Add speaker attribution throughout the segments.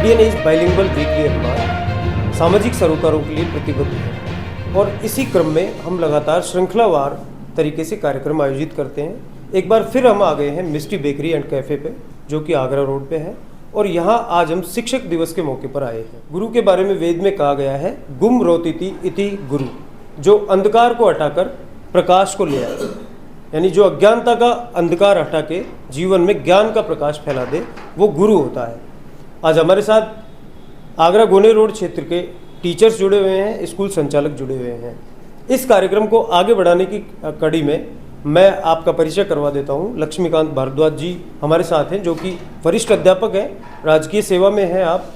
Speaker 1: Median as bilingual weekly अखबार सामाजिक सरोकारों के लिए प्रतिबद्ध है और इसी क्रम में हम लगातार श्रृंखलावार तरीके से कार्यक्रम आयोजित करते हैं। एक बार फिर हम आ गए हैं मिस्टी बेकरी एंड कैफ़े पे, जो कि आगरा रोड पे है, और यहाँ आज हम शिक्षक दिवस के मौके पर आए हैं। गुरु के बारे में वेद में कहा गया है, गुम रोतिति इति गुरु, जो अंधकार को हटाकर प्रकाश को ले आए, यानी जो अज्ञानता का अंधकार हटा के जीवन में ज्ञान का प्रकाश फैला दे, वो गुरु होता है। आज हमारे साथ आगरा गोने रोड क्षेत्र के टीचर्स जुड़े हुए हैं, स्कूल संचालक जुड़े हुए हैं। इस कार्यक्रम को आगे बढ़ाने की कड़ी में मैं आपका परिचय करवा देता हूं। लक्ष्मीकांत भारद्वाज जी हमारे साथ हैं, जो कि वरिष्ठ अध्यापक हैं, राजकीय सेवा में हैं आप।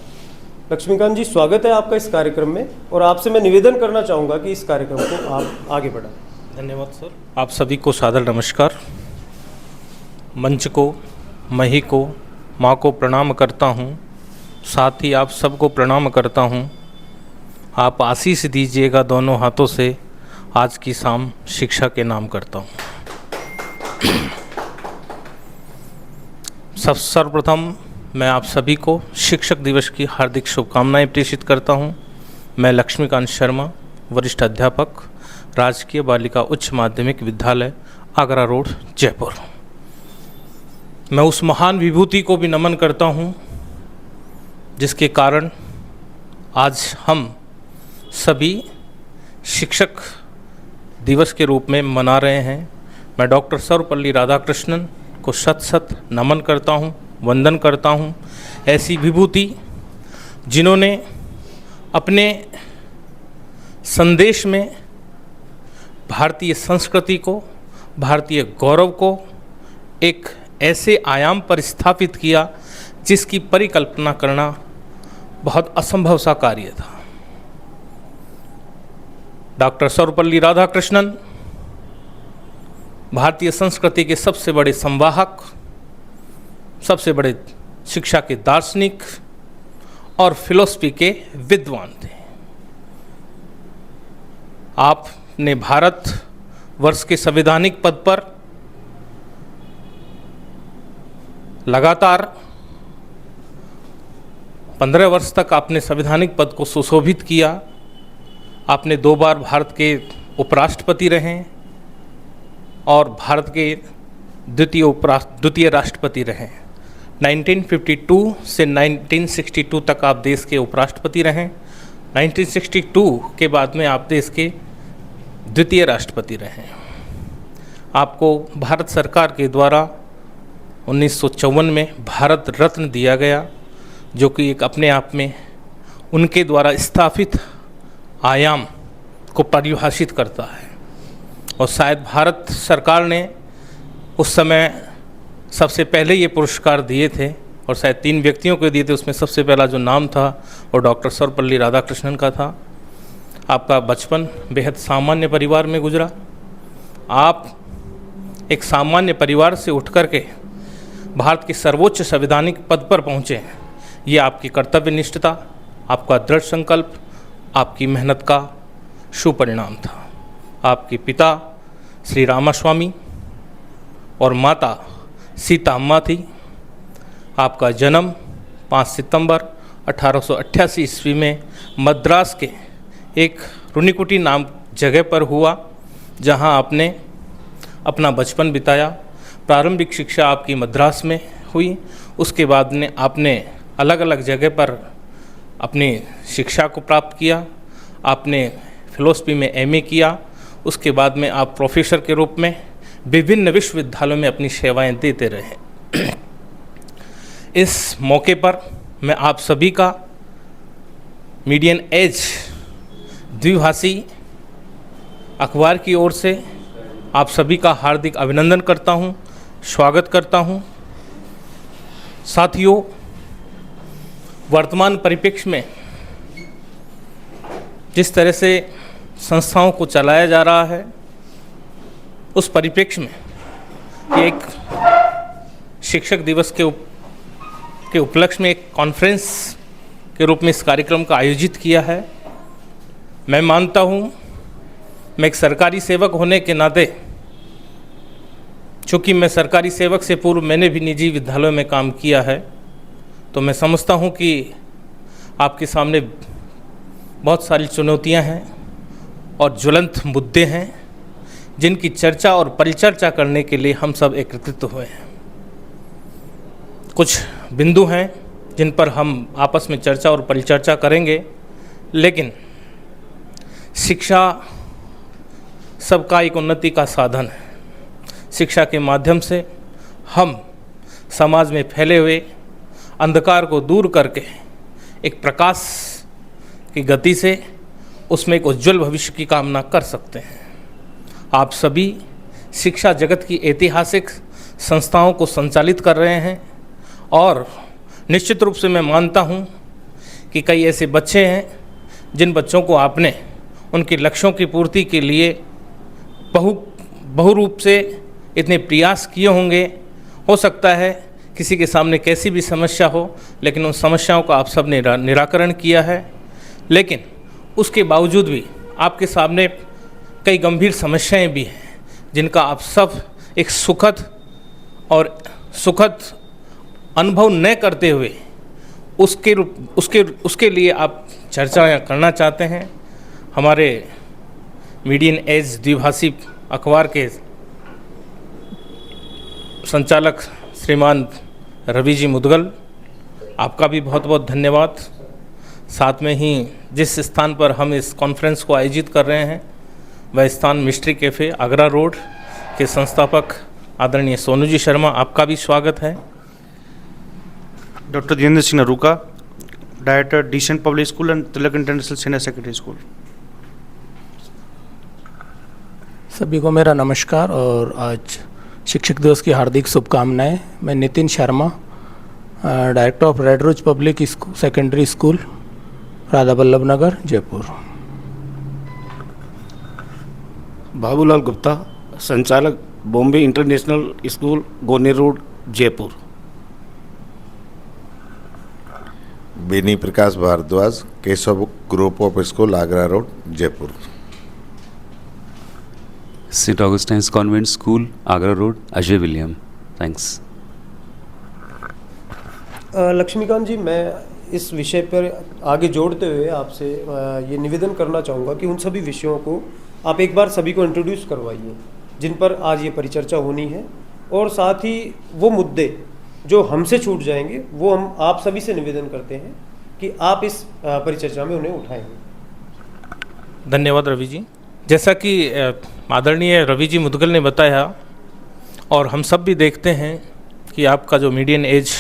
Speaker 1: लक्ष्मीकांत जी, स्वागत है आपका इस कार्यक्रम में, और आपसे मैं निवेदन करना चाहूँगा कि इस कार्यक्रम को आप आगे बढ़ाएं।
Speaker 2: धन्यवाद सर। आप सभी को सादर नमस्कार। मंच को, मही को, माँ को प्रणाम करता हूँ, साथ ही आप सबको प्रणाम करता हूँ। आप आशीष दीजिएगा दोनों हाथों से, आज की शाम शिक्षा के नाम करता हूँ। सर्वप्रथम मैं आप सभी को शिक्षक दिवस की हार्दिक शुभकामनाएं प्रेषित करता हूँ। मैं लक्ष्मीकांत शर्मा, वरिष्ठ अध्यापक, राजकीय बालिका उच्च माध्यमिक विद्यालय, आगरा रोड, जयपुर। मैं उस महान विभूति को भी नमन करता हूँ जिसके कारण आज हम सभी शिक्षक दिवस के रूप में मना रहे हैं। मैं डॉक्टर सर्वपल्ली राधाकृष्णन को शत शत नमन करता हूँ, वंदन करता हूँ। ऐसी विभूति जिन्होंने अपने संदेश में भारतीय संस्कृति को, भारतीय गौरव को एक ऐसे आयाम पर स्थापित किया जिसकी परिकल्पना करना बहुत असंभव सा कार्य था। डॉक्टर सर्वपल्ली राधाकृष्णन भारतीय संस्कृति के सबसे बड़े संवाहक, सबसे बड़े शिक्षा के दार्शनिक और फिलॉसफी के विद्वान थे। आपने भारत वर्ष के संवैधानिक पद पर लगातार 15 वर्ष तक आपने संवैधानिक पद को सुशोभित किया। आपने 2 बार भारत के उपराष्ट्रपति रहे और भारत के द्वितीय राष्ट्रपति रहे। 1952 से 1962 तक आप देश के उपराष्ट्रपति रहे। 1962 के बाद में आप देश के द्वितीय राष्ट्रपति रहे। आपको भारत सरकार के द्वारा 1954 में भारत रत्न दिया गया, जो कि एक अपने आप में उनके द्वारा स्थापित आयाम को परिभाषित करता है। और शायद भारत सरकार ने उस समय सबसे पहले ये पुरस्कार दिए थे, और शायद 3 व्यक्तियों को दिए थे। उसमें सबसे पहला जो नाम था वो डॉक्टर सर्वपल्ली राधाकृष्णन का था। आपका बचपन बेहद सामान्य परिवार में गुजरा। आप एक सामान्य परिवार से उठ कर के भारत के सर्वोच्च संवैधानिक पद पर पहुँचे। ये आपकी कर्तव्यनिष्ठता, आपका दृढ़ संकल्प, आपकी मेहनत का शुभ परिणाम था। आपके पिता श्री रामास्वामी और माता सीता अम्मा थी। आपका जन्म 5 सितंबर 1888 ईस्वी में मद्रास के एक रुनिकुटी नाम जगह पर हुआ, जहां आपने अपना बचपन बिताया। प्रारंभिक शिक्षा आपकी मद्रास में हुई। उसके बाद में आपने अलग अलग जगह पर अपनी शिक्षा को प्राप्त किया। आपने फिलॉसफी में एमए किया। उसके बाद में आप प्रोफेसर के रूप में विभिन्न विश्वविद्यालयों में अपनी सेवाएं देते रहे। इस मौके पर मैं आप सभी का मीडियन एज द्विभाषी अखबार की ओर से आप सभी का हार्दिक अभिनंदन करता हूं, स्वागत करता हूं। साथियों, वर्तमान परिप्रेक्ष्य में जिस तरह से संस्थाओं को चलाया जा रहा है, उस परिप्रेक्ष्य में एक शिक्षक दिवस के उपलक्ष्य में एक कॉन्फ्रेंस के रूप में इस कार्यक्रम का आयोजित किया है। मैं मानता हूँ, मैं एक सरकारी सेवक होने के नाते, चूँकि मैं सरकारी सेवक से पूर्व मैंने भी निजी विद्यालयों में काम किया है, तो मैं समझता हूँ कि आपके सामने बहुत सारी चुनौतियां हैं और ज्वलंत मुद्दे हैं जिनकी चर्चा और परिचर्चा करने के लिए हम सब एकत्रित हुए हैं। कुछ बिंदु हैं जिन पर हम आपस में चर्चा और परिचर्चा करेंगे, लेकिन शिक्षा सबका एक उन्नति का साधन है। शिक्षा के माध्यम से हम समाज में फैले हुए अंधकार को दूर करके एक प्रकाश की गति से उसमें एक उज्जवल भविष्य की कामना कर सकते हैं। आप सभी शिक्षा जगत की ऐतिहासिक संस्थाओं को संचालित कर रहे हैं और निश्चित रूप से मैं मानता हूं कि कई ऐसे बच्चे हैं जिन बच्चों को आपने उनके लक्ष्यों की पूर्ति के लिए बहुरूप से इतने प्रयास किए होंगे। हो सकता है किसी के सामने कैसी भी समस्या हो, लेकिन उन समस्याओं का आप सब ने निराकरण किया है। लेकिन उसके बावजूद भी आपके सामने कई गंभीर समस्याएं भी हैं जिनका आप सब एक सुखद अनुभव न करते हुए उसके लिए आप चर्चा करना चाहते हैं। हमारे मीडियन एज द्विभाषी अखबार के संचालक श्रीमान रवि जी मुदगल, आपका भी बहुत बहुत धन्यवाद। साथ में ही जिस स्थान पर हम इस कॉन्फ्रेंस को आयोजित कर रहे हैं वह स्थान मिस्ट्री कैफ़े आगरा रोड के संस्थापक आदरणीय सोनू जी शर्मा, आपका भी स्वागत है।
Speaker 3: Doctor Jitendra Singh Naruka, director Decent Public School and Tilak International Senior Secondary School.
Speaker 4: सभी को मेरा नमस्कार और आज शिक्षक दिवस की हार्दिक शुभकामनाएं। मैं Nitin Sharma, director of red rose public secondary school, Radha Vallabh Nagar, Jaipur.
Speaker 5: Babulal Gupta, संचालक Bombay international school, Goner road, Jaipur.
Speaker 6: Beni Prakash Bhardwaj, Keshav group of school, Agra road, Jaipur.
Speaker 7: Saint Augustine's convent school, Agra road, Ajay William. Thanks.
Speaker 1: Laxmikant ji, मैं इस विषय पर आगे जोड़ते हुए आपसे ये निवेदन करना चाहूँगा कि उन सभी विषयों को आप एक बार सभी को इंट्रोड्यूस करवाइए जिन पर आज ये परिचर्चा होनी है, और साथ ही वो मुद्दे जो हमसे छूट जाएंगे वो हम आप सभी से निवेदन करते हैं कि आप इस परिचर्चा में उन्हें उठाएंगे।
Speaker 2: धन्यवाद रवि जी। जैसा कि आदरणीय रवि जी मुदगल ने बताया और हम सब भी देखते हैं कि आपका जो मीडियन एज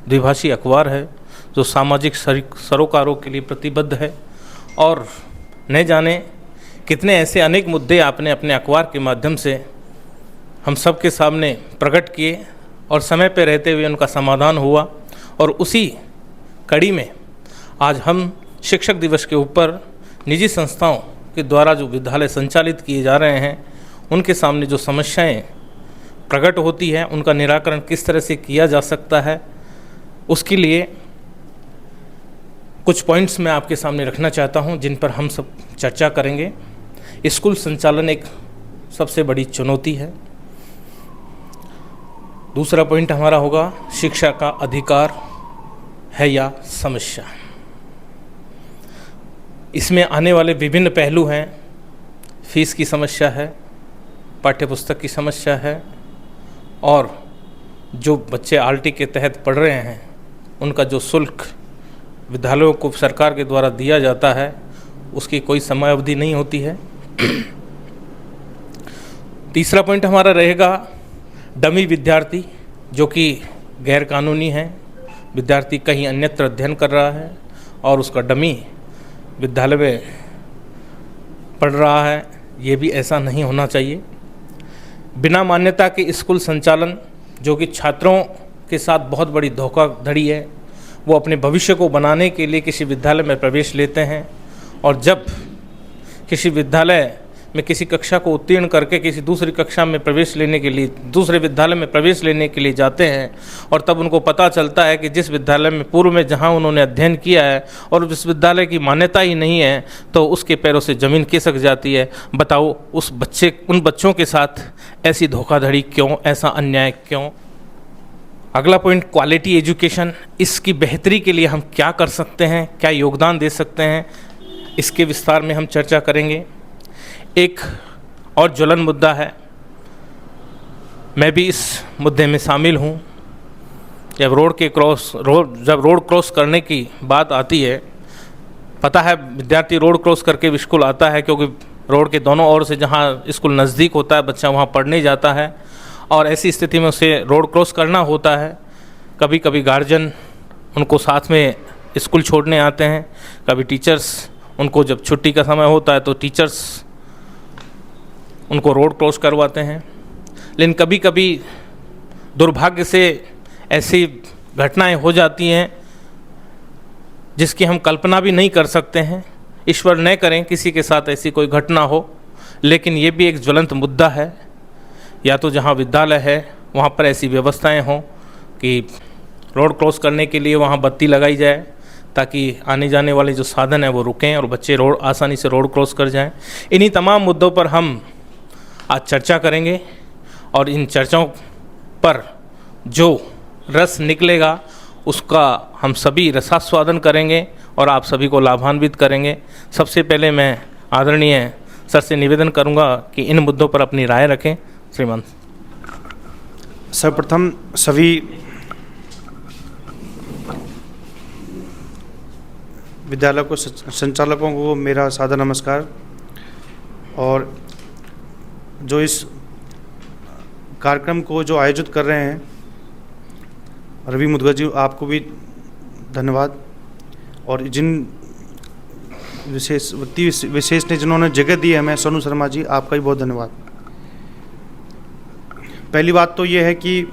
Speaker 2: द्विभाषी अखबार है जो सामाजिक सरोकारों के लिए प्रतिबद्ध है, और न जाने कितने ऐसे अनेक मुद्दे आपने अपने अखबार के माध्यम से हम सब के सामने प्रकट किए और समय पर रहते हुए उनका समाधान हुआ। और उसी कड़ी में आज हम शिक्षक दिवस के ऊपर निजी संस्थाओं के द्वारा जो विद्यालय संचालित किए जा रहे हैं उनके सामने जो समस्याएं प्रकट होती हैं उनका निराकरण किस तरह से किया जा सकता है, उसके लिए कुछ पॉइंट्स मैं आपके सामने रखना चाहता हूं जिन पर हम सब चर्चा करेंगे। स्कूल संचालन एक सबसे बड़ी चुनौती है। दूसरा पॉइंट हमारा होगा शिक्षा का अधिकार है या समस्या। इसमें आने वाले विभिन्न पहलू हैं। फीस की समस्या है, पाठ्यपुस्तक की समस्या है, और जो बच्चे आरटी के तहत पढ़ रहे हैं उनका जो शुल्क विद्यालयों को सरकार के द्वारा दिया जाता है उसकी कोई समय अवधि नहीं होती है। तीसरा पॉइंट हमारा रहेगा डमी विद्यार्थी, जो कि गैर कानूनी है। विद्यार्थी कहीं अन्यत्र अध्ययन कर रहा है और उसका डमी विद्यालय में पढ़ रहा है, ये भी ऐसा नहीं होना चाहिए। बिना मान्यता के स्कूल संचालन, जो कि छात्रों के साथ बहुत बड़ी धोखाधड़ी है। वो अपने भविष्य को बनाने के लिए किसी विद्यालय में प्रवेश लेते हैं, और जब किसी विद्यालय में किसी कक्षा को उत्तीर्ण करके किसी दूसरी कक्षा में प्रवेश लेने के लिए दूसरे विद्यालय में प्रवेश लेने के लिए जाते हैं, और तब उनको पता चलता है कि जिस विद्यालय में पूर्व में जहां उन्होंने अध्ययन किया है और उस विद्यालय की मान्यता ही नहीं है, तो उसके पैरों से ज़मीन खिसक जाती है। बताओ उन बच्चों के साथ ऐसी धोखाधड़ी क्यों, ऐसा अन्याय क्यों? अगला पॉइंट क्वालिटी एजुकेशन, इसकी बेहतरी के लिए हम क्या कर सकते हैं, क्या योगदान दे सकते हैं, इसके विस्तार में हम चर्चा करेंगे। एक और ज्वलन मुद्दा है, मैं भी इस मुद्दे में शामिल हूँ। जब रोड क्रॉस करने की बात आती है, पता है विद्यार्थी रोड क्रॉस करके स्कूल आता है, क्योंकि रोड के दोनों ओर से जहाँ स्कूल नज़दीक होता है बच्चा वहाँ पढ़ने जाता है, और ऐसी स्थिति में उसे रोड क्रॉस करना होता है। कभी कभी गार्जियन उनको साथ में स्कूल छोड़ने आते हैं, कभी टीचर्स उनको, जब छुट्टी का समय होता है तो टीचर्स उनको रोड क्रॉस करवाते हैं। लेकिन कभी कभी दुर्भाग्य से ऐसी घटनाएं हो जाती हैं जिसकी हम कल्पना भी नहीं कर सकते हैं। ईश्वर न करें किसी के साथ ऐसी कोई घटना हो, लेकिन ये भी एक ज्वलंत मुद्दा है। या तो जहाँ विद्यालय है वहाँ पर ऐसी व्यवस्थाएं हों कि रोड क्रॉस करने के लिए वहाँ बत्ती लगाई जाए, ताकि आने जाने वाले जो साधन हैं वो रुकें और बच्चे आसानी से रोड क्रॉस कर जाएं। इन्हीं तमाम मुद्दों पर हम आज चर्चा करेंगे, और इन चर्चाओं पर जो रस निकलेगा उसका हम सभी रसास्वादन करेंगे और आप सभी को लाभान्वित करेंगे। सबसे पहले मैं आदरणीय सर से निवेदन करूंगा कि इन मुद्दों पर अपनी राय रखें। श्रीमान।
Speaker 3: सर्वप्रथम सभी विद्यालय को संचालकों को मेरा सादर नमस्कार, और जो इस कार्यक्रम को जो आयोजित कर रहे हैं रवि मुदगल जी, आपको भी धन्यवाद, और जिन विशेष ने जिन्होंने जगह दी है हमें, सोनू शर्मा जी, आपका भी बहुत धन्यवाद। पहली बात तो ये है कि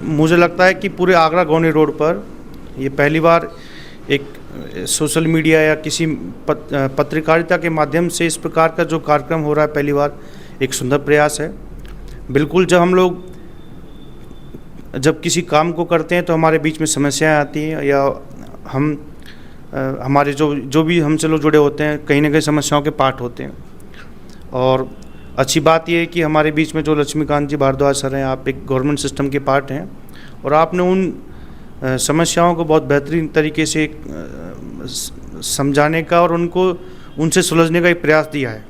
Speaker 3: मुझे लगता है कि पूरे आगरा गौनी रोड पर ये पहली बार एक सोशल मीडिया या किसी पत्रकारिता के माध्यम से इस प्रकार का जो कार्यक्रम हो रहा है, पहली बार एक सुंदर प्रयास है। बिल्कुल जब किसी काम को करते हैं तो हमारे बीच में समस्याएं आती हैं, या हमारे जो भी हमसे लोग जुड़े होते हैं कहीं ना कहीं समस्याओं के पार्ट होते हैं। और अच्छी बात यह है कि हमारे बीच में जो लक्ष्मीकांत जी भारद्वाज सर हैं, आप एक गवर्नमेंट सिस्टम के पार्ट हैं, और आपने उन समस्याओं को बहुत बेहतरीन तरीके से समझाने का और उनसे सुलझने का एक प्रयास दिया है।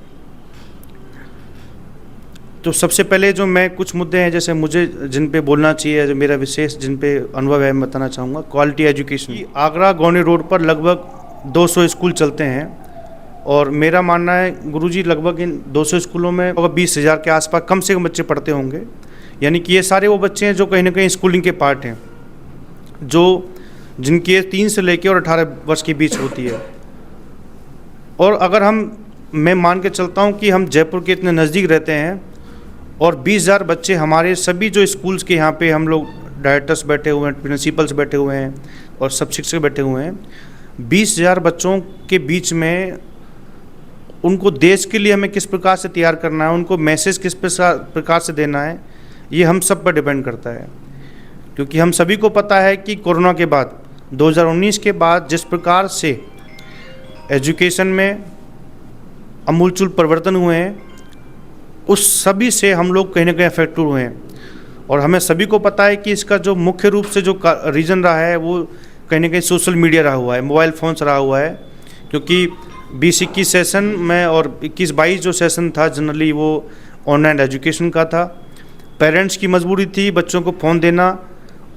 Speaker 3: तो सबसे पहले जो मैं कुछ मुद्दे हैं जैसे मुझे जिन पे बोलना चाहिए, जो मेरा विशेष जिन पे अनुभव है, मैं बताना चाहूँगा। क्वालिटी एजुकेशन, आगरा गौनी रोड पर लगभग 200 स्कूल चलते हैं, और मेरा मानना है गुरुजी लगभग इन 200 स्कूलों में 20,000 के आसपास कम से कम बच्चे पढ़ते होंगे। यानी कि ये सारे वो बच्चे हैं जो कहीं ना कहीं स्कूलिंग के पार्ट हैं, जिनकी एज 3 से लेकर और 18 वर्ष के बीच होती है। और अगर मैं मान के चलता हूँ कि हम जयपुर के इतने नज़दीक रहते हैं, और 20,000 बच्चे हमारे सभी जो स्कूल्स के यहाँ पे हम लोग डायरेक्टर्स बैठे हुए हैं, प्रिंसिपल्स बैठे हुए हैं और सब शिक्षक बैठे हुए हैं, 20,000 बच्चों के बीच में उनको देश के लिए हमें किस प्रकार से तैयार करना है, उनको मैसेज किस प्रकार से देना है, ये हम सब पर डिपेंड करता है। क्योंकि हम सभी को पता है कि कोरोना के बाद 2019 के बाद जिस प्रकार से एजुकेशन में अमूलचूल परिवर्तन हुए हैं, उस सभी से हम लोग कहीं ना कहीं अफेक्ट हुए हैं। और हमें सभी को पता है कि इसका जो मुख्य रूप से जो रीज़न रहा है वो कहीं ना कहीं सोशल मीडिया रहा हुआ है, मोबाइल फ़ोन्स रहा हुआ है। क्योंकि 20-21 सेशन में और 21-22 जो सेशन था जनरली वो ऑनलाइन एजुकेशन का था। पेरेंट्स की मजबूरी थी बच्चों को फ़ोन देना,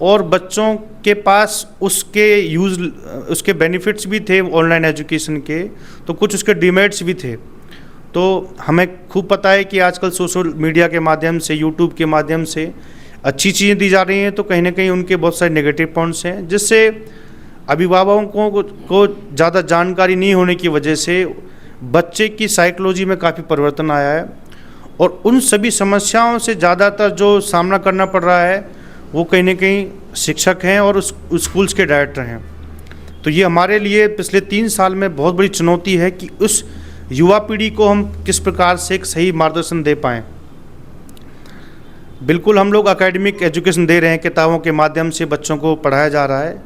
Speaker 3: और बच्चों के पास उसके बेनिफिट्स भी थे ऑनलाइन एजुकेशन के, तो कुछ उसके डिमेरिट्स भी थे। तो हमें खूब पता है कि आजकल सोशल मीडिया के माध्यम से, यूट्यूब के माध्यम से अच्छी चीज़ें दी जा रही हैं, तो कहीं ना कहीं उनके बहुत सारे नेगेटिव पॉइंट्स हैं, जिससे अभिभावकों को ज़्यादा जानकारी नहीं होने की वजह से बच्चे की साइकोलॉजी में काफ़ी परिवर्तन आया है। और उन सभी समस्याओं से ज़्यादातर जो सामना करना पड़ रहा है वो कहीं ना कहीं शिक्षक हैं और उस स्कूल्स के डायरेक्टर हैं। तो ये हमारे लिए पिछले 3 साल में बहुत बड़ी चुनौती है कि उस युवा पीढ़ी को हम किस प्रकार से एक सही मार्गदर्शन दे पाएँ। बिल्कुल हम लोग एकेडमिक एजुकेशन दे रहे हैं, किताबों के माध्यम से बच्चों को पढ़ाया जा रहा है,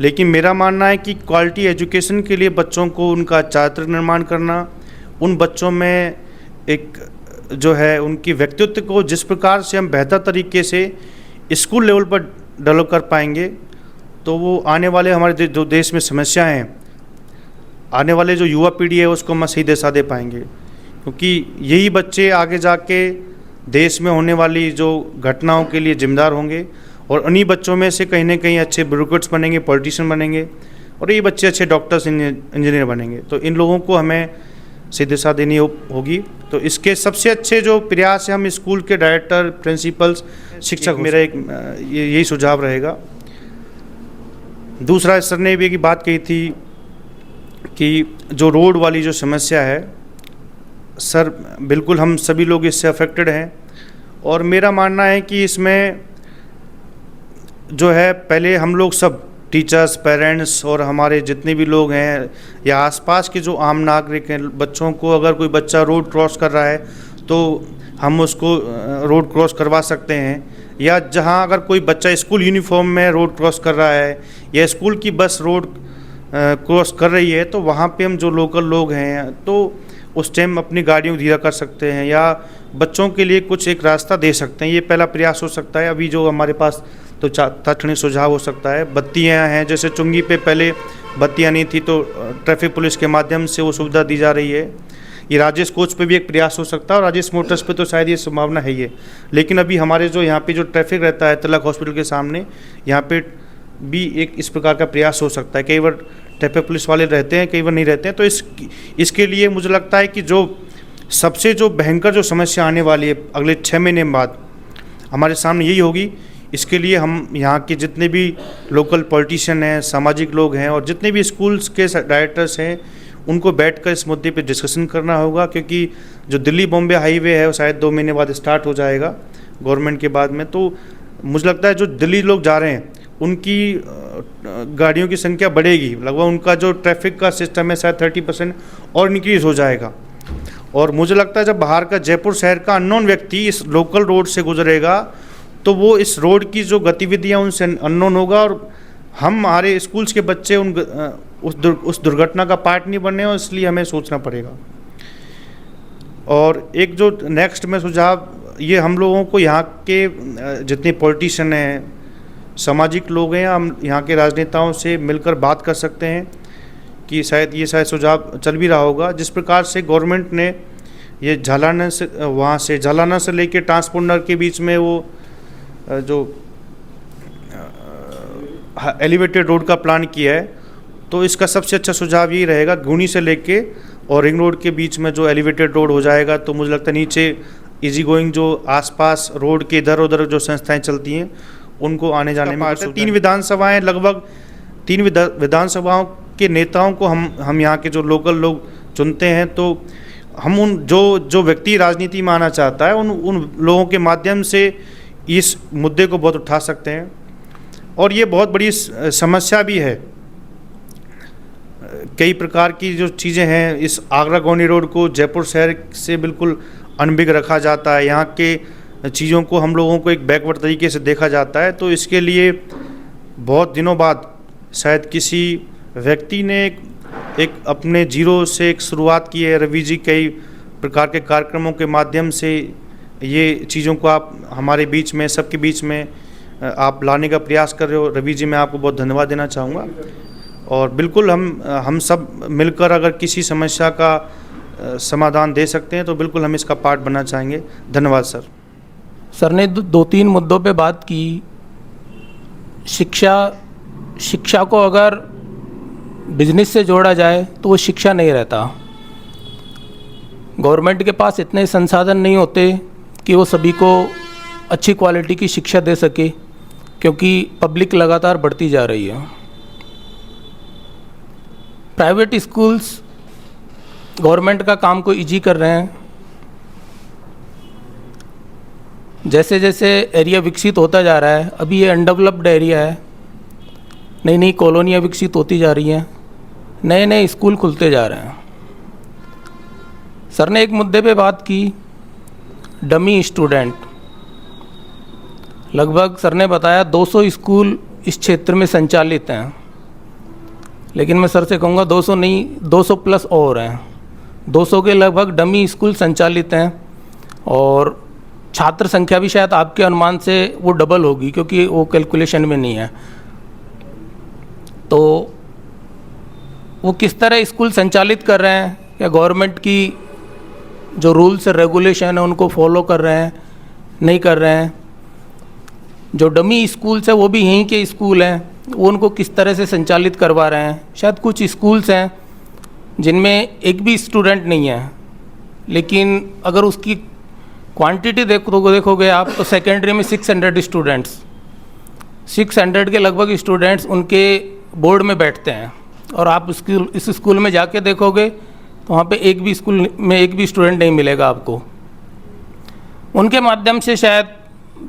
Speaker 3: लेकिन मेरा मानना है कि क्वालिटी एजुकेशन के लिए बच्चों को उनका चारित्रिक निर्माण करना, उन बच्चों में एक जो है उनकी व्यक्तित्व को जिस प्रकार से हम बेहतर तरीके से स्कूल लेवल पर डेवलप कर पाएंगे, तो वो आने वाले हमारे जो देश में समस्याएं हैं, आने वाले जो युवा पीढ़ी है उसको हम सही दिशा दे पाएंगे, क्योंकि यही बच्चे आगे जाके देश में होने वाली जो घटनाओं के लिए जिम्मेदार होंगे और उन्हीं बच्चों में से कहीं ना कहीं अच्छे ब्यूरोक्रेट्स बनेंगे, पॉलिटिशियन बनेंगे और ये बच्चे अच्छे डॉक्टर्स, इंजीनियर बनेंगे। तो इन लोगों को हमें सही दिशा देनी होगी। तो इसके सबसे अच्छे जो प्रयास है, हम स्कूल के डायरेक्टर, प्रिंसिपल्स, शिक्षक, मेरा एक यही सुझाव रहेगा। दूसरा, सर ने भी एक बात कही थी कि जो रोड वाली जो समस्या है, सर बिल्कुल हम सभी लोग इससे अफेक्टेड हैं और मेरा मानना है कि इसमें जो है पहले हम लोग सब टीचर्स, पेरेंट्स और हमारे जितने भी लोग हैं या आसपास के जो आम नागरिक हैं, बच्चों को, अगर कोई बच्चा रोड क्रॉस कर रहा है तो हम उसको रोड क्रॉस करवा सकते हैं, या जहां अगर कोई बच्चा स्कूल यूनिफॉर्म में रोड क्रॉस कर रहा है या स्कूल की बस रोड क्रॉस कर रही है, तो वहाँ पे हम जो लोकल लोग हैं तो उस टाइम अपनी गाड़ियों धीरा कर सकते हैं या बच्चों के लिए कुछ एक रास्ता दे सकते हैं। ये पहला प्रयास हो सकता है। अभी जो हमारे पास तो तात्कालिक सुझाव हो सकता है, बत्तियां हैं, जैसे चुंगी पे पहले बत्तियां नहीं थी तो ट्रैफिक पुलिस के माध्यम से वो सुविधा दी जा रही है। ये राजेश कोच पे भी एक प्रयास हो सकता है और राजेश मोटर्स पे तो शायद ये संभावना है ही। लेकिन अभी हमारे जो यहाँ पे जो ट्रैफिक रहता है तिलक हॉस्पिटल के सामने, यहाँ पे भी एक इस प्रकार का प्रयास हो सकता है। कई बार ट्रैफिक पुलिस वाले रहते हैं, कई बार नहीं रहते हैं। तो इसके लिए मुझे लगता है कि जो सबसे जो भयंकर जो समस्या आने वाली है अगले 6 महीने बाद हमारे सामने यही होगी। इसके लिए हम यहाँ के जितने भी लोकल पॉलिटिशियन हैं, सामाजिक लोग हैं और जितने भी स्कूल्स के डायरेक्टर्स हैं, उनको बैठकर इस मुद्दे पे डिस्कशन करना होगा, क्योंकि जो दिल्ली बॉम्बे हाईवे है वो शायद 2 महीने बाद स्टार्ट हो जाएगा गवर्नमेंट के बाद में। तो मुझे लगता है जो दिल्ली लोग जा रहे हैं उनकी गाड़ियों की संख्या बढ़ेगी, लगभग उनका जो ट्रैफिक का सिस्टम है शायद 30% और इंक्रीज़ हो जाएगा। और मुझे लगता है जब बाहर का, जयपुर शहर का अननोन व्यक्ति इस लोकल रोड से गुजरेगा तो वो इस रोड की जो गतिविधियां उनसे अननोन होगा और हमारे स्कूल्स के बच्चे उस दुर्घटना का पार्ट नहीं बनने, और इसलिए हमें सोचना पड़ेगा। और एक जो नेक्स्ट में सुझाव, ये हम लोगों को यहाँ के जितने पॉलिटिशियन हैं, सामाजिक लोग हैं, हम यहाँ के राजनेताओं से मिलकर बात कर सकते हैं कि शायद सुझाव चल भी रहा होगा। जिस प्रकार से गवर्नमेंट ने ये झालाना से लेके ट्रांसपोंडर के बीच में वो जो एलिवेटेड रोड का प्लान किया है, तो इसका सबसे अच्छा सुझाव यही रहेगा, गुनी से लेके और रिंग रोड के बीच में जो एलिवेटेड रोड हो जाएगा तो मुझे लगता है नीचे इजी गोइंग जो आसपास रोड के इधर उधर जो संस्थाएं चलती हैं उनको आने जाने में 3 विधानसभाएं, लगभग 3 विधानसभाओं के नेताओं को हम यहाँ के जो लोकल लोग चुनते हैं, तो हम उन जो व्यक्ति राजनीति में आना चाहता है उन लोगों के माध्यम से इस मुद्दे को बहुत उठा सकते हैं। और ये बहुत बड़ी समस्या भी है, कई प्रकार की जो चीज़ें हैं, इस आगरा गोनी रोड को जयपुर शहर से बिल्कुल अनभिज्ञ रखा जाता है, यहाँ के चीज़ों को हम लोगों को एक बैकवर्ड तरीके से देखा जाता है। तो इसके लिए बहुत दिनों बाद शायद किसी व्यक्ति ने एक अपने जीरो से एक शुरुआत की है। रवि जी कई प्रकार के कार्यक्रमों के माध्यम से ये चीज़ों को आप हमारे बीच में, सबके बीच में आप लाने का प्रयास कर रहे हो। रवि जी, मैं आपको बहुत धन्यवाद देना चाहूँगा। और बिल्कुल हम सब मिलकर अगर किसी समस्या का समाधान दे सकते हैं तो बिल्कुल हम इसका पार्ट बनना चाहेंगे। धन्यवाद सर।
Speaker 4: सर ने 2-3 मुद्दों पे बात की। शिक्षा को अगर बिजनेस से जोड़ा जाए तो वो शिक्षा नहीं रहता। गवर्नमेंट के पास इतने संसाधन नहीं होते कि वो सभी को अच्छी क्वालिटी की शिक्षा दे सके, क्योंकि पब्लिक लगातार बढ़ती जा रही है। प्राइवेट स्कूल्स गवर्नमेंट का काम को इजी कर रहे हैं। जैसे जैसे एरिया विकसित होता जा रहा है, अभी ये अनडेवलप्ड एरिया है, नई नई कॉलोनियाँ विकसित होती जा रही हैं, नए नए स्कूल खुलते जा रहे हैं। सर ने एक मुद्दे पे बात की, डमी स्टूडेंट। लगभग सर ने बताया 200 स्कूल इस क्षेत्र में संचालित हैं, लेकिन मैं सर से कहूँगा 200 नहीं, 200 प्लस और हैं। 200 के लगभग डमी स्कूल संचालित हैं, और छात्र संख्या भी शायद आपके अनुमान से वो डबल होगी, क्योंकि वो कैलकुलेशन में नहीं है। तो वो किस तरह स्कूल संचालित कर रहे हैं, या गवर्नमेंट की जो रूल्स रेगुलेशन है उनको फॉलो कर रहे हैं, नहीं कर रहे हैं। जो डमी स्कूल्स हैं वो भी यहीं के स्कूल हैं, वो उनको किस तरह से संचालित करवा रहे हैं। शायद कुछ स्कूल्स हैं जिनमें एक भी स्टूडेंट नहीं है, लेकिन अगर उसकी क्वांटिटी देखोगे आप तो सेकेंडरी में 600 स्टूडेंट्स, 600 के लगभग स्टूडेंट्स उनके बोर्ड में बैठते हैं। और आप इस स्कूल में जाके देखोगे तो वहाँ पे एक भी स्कूल में एक भी स्टूडेंट नहीं मिलेगा आपको। उनके माध्यम से शायद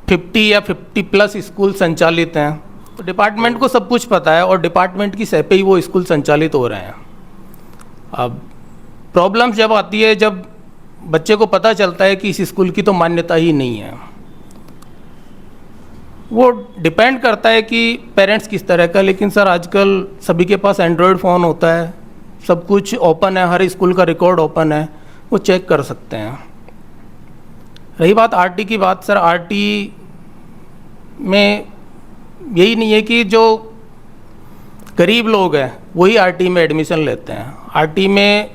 Speaker 4: 50 या 50+ स्कूल संचालित हैं। तो डिपार्टमेंट को सब कुछ पता है और डिपार्टमेंट की सह पे ही वो स्कूल संचालित हो रहे हैं। अब प्रॉब्लम जब आती है जब बच्चे को पता चलता है कि इस स्कूल की तो मान्यता ही नहीं है। वो डिपेंड करता है कि पेरेंट्स किस तरह का, लेकिन सर आजकल सभी के पास एंड्रॉयड फ़ोन होता है, सब कुछ ओपन है, हर स्कूल का रिकॉर्ड ओपन है, वो चेक कर सकते हैं। रही बात आरटी की बात, सर आरटी में यही नहीं है कि जो गरीब लोग हैं वही आरटी में एडमिशन लेते हैं। आरटी में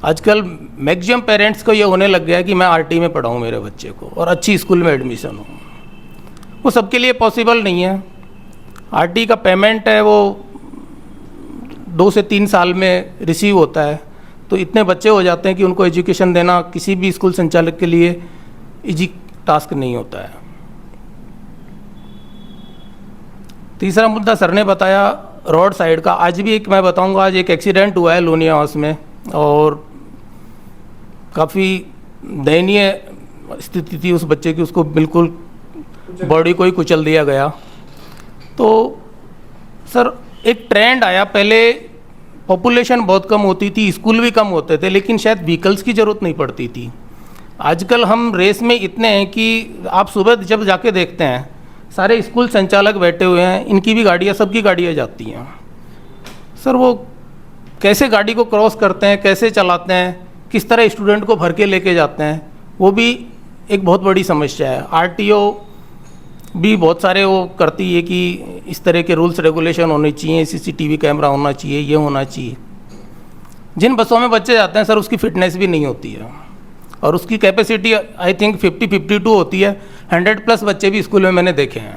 Speaker 4: आजकल मैक्सिमम पेरेंट्स को ये होने लग गया है कि मैं आरटी में पढ़ाऊँ मेरे बच्चे को और अच्छी स्कूल में एडमिशन हो। वो सबके लिए पॉसिबल नहीं है। आरटी का पेमेंट है वो 2 से 3 साल में रिसीव होता है, तो इतने बच्चे हो जाते हैं कि उनको एजुकेशन देना किसी भी स्कूल संचालक के लिए इजी टास्क नहीं होता है। तीसरा मुद्दा सर ने बताया रोड साइड का। आज भी एक मैं बताऊंगा, आज एक एक्सीडेंट हुआ है लोनिया हाउस में और काफ़ी दयनीय स्थिति थी उस बच्चे की, उसको बिल्कुल बॉडी को ही कुचल दिया गया। तो सर एक ट्रेंड आया, पहले पॉपुलेशन बहुत कम होती थी, स्कूल भी कम होते थे, लेकिन शायद व्हीकल्स की ज़रूरत नहीं पड़ती थी। आजकल हम रेस में इतने हैं कि आप सुबह जब जाके देखते हैं सारे स्कूल संचालक बैठे हुए हैं, इनकी भी गाड़ियाँ, सबकी गाड़ियाँ जाती हैं। सर वो कैसे गाड़ी को क्रॉस करते हैं, कैसे चलाते हैं, किस तरह स्टूडेंट को भर के लेके जाते हैं, वो भी एक बहुत बड़ी समस्या है। आरटीओ भी बहुत सारे वो करती है कि इस तरह के रूल्स रेगुलेशन होने चाहिए, सीसीटीवी कैमरा होना चाहिए, ये होना चाहिए। जिन बसों में बच्चे जाते हैं सर उसकी फिटनेस भी नहीं होती है और उसकी कैपेसिटी आई थिंक 50-52 होती है। 100+ बच्चे भी स्कूल में मैंने देखे हैं।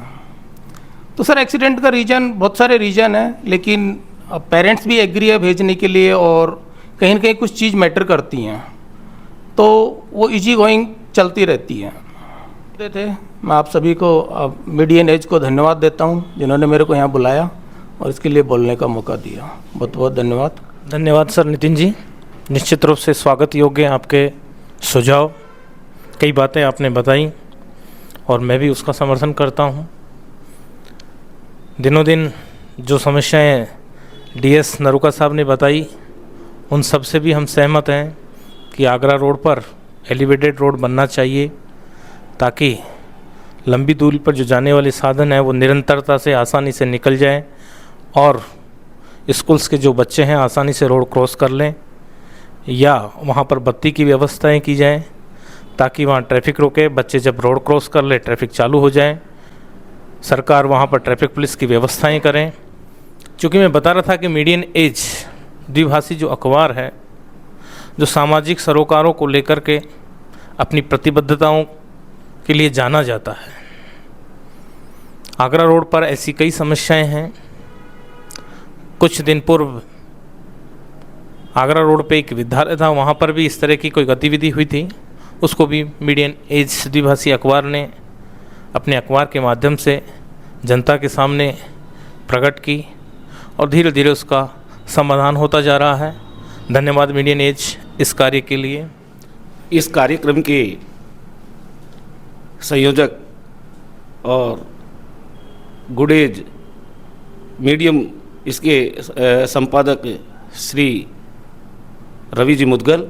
Speaker 4: तो सर एक्सीडेंट का रीज़न बहुत सारे रीज़न है, लेकिन अब पेरेंट्स भी एग्री है भेजने के लिए और कहीं ना कहीं कुछ चीज़ मैटर करती हैं, तो वो इजी गोइंग चलती रहती है। थे मैं आप सभी को, मीडियन एज को धन्यवाद देता हूं जिन्होंने मेरे को यहाँ बुलाया और इसके लिए बोलने का मौका दिया। बहुत बहुत धन्यवाद।
Speaker 2: धन्यवाद सर नितिन जी। निश्चित रूप से स्वागत योग्य आपके सुझाव, कई बातें आपने बताई और मैं भी उसका समर्थन करता हूं। दिनों दिन जो समस्याएं डीएस नरूका साहब ने बताई उन सब से भी हम सहमत हैं कि आगरा रोड पर एलिवेटेड रोड बनना चाहिए, ताकि लंबी दूरी पर जो जाने वाले साधन हैं वो निरंतरता से आसानी से निकल जाएं और स्कूल्स के जो बच्चे हैं आसानी से रोड क्रॉस कर लें, या वहाँ पर बत्ती की व्यवस्थाएं की जाएं ताकि वहाँ ट्रैफिक रुके, बच्चे जब रोड क्रॉस कर ले ट्रैफिक चालू हो जाए, सरकार वहाँ पर ट्रैफिक पुलिस की व्यवस्थाएं करें। चूँकि मैं बता रहा था कि मीडियन एज द्विभाषी जो अखबार है, जो सामाजिक सरोकारों को लेकर के अपनी प्रतिबद्धताओं के लिए जाना जाता है, आगरा रोड पर ऐसी कई समस्याएं हैं। कुछ दिन पूर्व आगरा रोड पे एक विद्यालय था, वहाँ पर भी इस तरह की कोई गतिविधि हुई थी, उसको भी मीडियन एज द्विभाषी अखबार ने अपने अखबार के माध्यम से जनता के सामने प्रकट की और धीरे धीरे उसका समाधान होता जा रहा है। धन्यवाद मीडियन एज इस कार्य के लिए।
Speaker 5: इस कार्यक्रम के संयोजक और गुडेज मीडियम इसके संपादक श्री रवि जी मुदगल,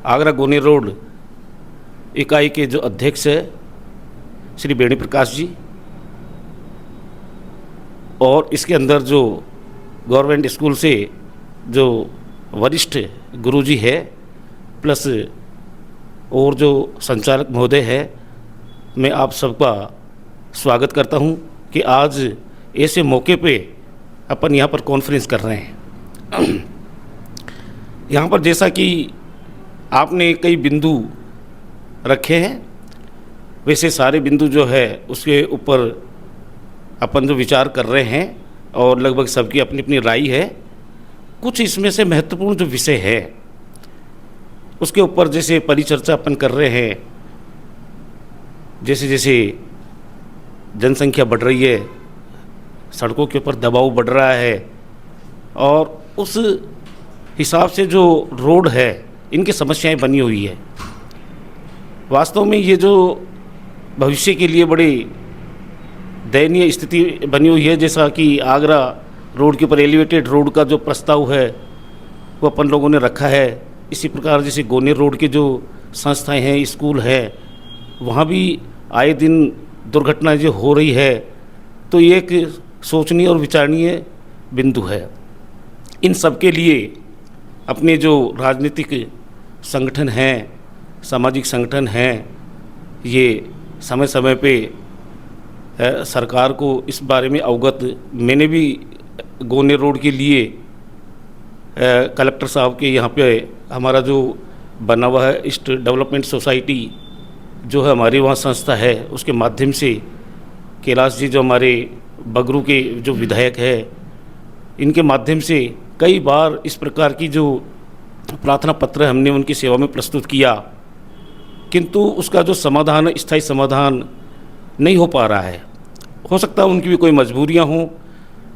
Speaker 5: आगरा गोनेर रोड इकाई के जो अध्यक्ष है श्री बेणी प्रकाश जी, और इसके अंदर जो गवर्नमेंट स्कूल से जो वरिष्ठ गुरुजी है, प्लस और जो संचालक महोदय है, मैं आप सबका स्वागत करता हूं कि आज ऐसे मौके पे अपन यहाँ पर कॉन्फ्रेंस कर रहे हैं। यहाँ पर जैसा कि आपने कई बिंदु रखे हैं, वैसे सारे बिंदु जो है उसके ऊपर अपन जो विचार कर रहे हैं और लगभग सबकी अपनी अपनी राय है। कुछ इसमें से महत्वपूर्ण जो विषय है उसके ऊपर जैसे परिचर्चा अपन कर रहे हैं, जैसे जैसे जनसंख्या बढ़ रही है, सड़कों के ऊपर दबाव बढ़ रहा है और उस हिसाब से जो रोड है इनकी समस्याएं बनी हुई है। वास्तव में ये जो भविष्य के लिए बड़ी दयनीय स्थिति बनी हुई है, जैसा कि आगरा रोड के ऊपर एलिवेटेड रोड का जो प्रस्ताव है वो अपन लोगों ने रखा है। इसी प्रकार जैसे गोनेर रोड के जो संस्थाएं हैं, स्कूल है, वहाँ भी आए दिन दुर्घटना जो हो रही है, तो ये एक सोचनीय और विचारणीय बिंदु है। इन सब के लिए अपने जो राजनीतिक संगठन हैं, सामाजिक संगठन हैं, ये समय समय पे सरकार को इस बारे में अवगत, मैंने भी गोनेर रोड के लिए कलेक्टर साहब के यहाँ पे हमारा जो बना हुआ है ईस्ट डेवलपमेंट सोसाइटी जो है हमारी वहाँ संस्था है, उसके माध्यम से कैलाश जी जो हमारे बगरू के जो विधायक है, इनके माध्यम से कई बार इस प्रकार की जो प्रार्थना पत्र हमने उनकी सेवा में प्रस्तुत किया, किंतु उसका जो समाधान, स्थायी समाधान नहीं हो पा रहा है। हो सकता है उनकी भी कोई मजबूरियां हों,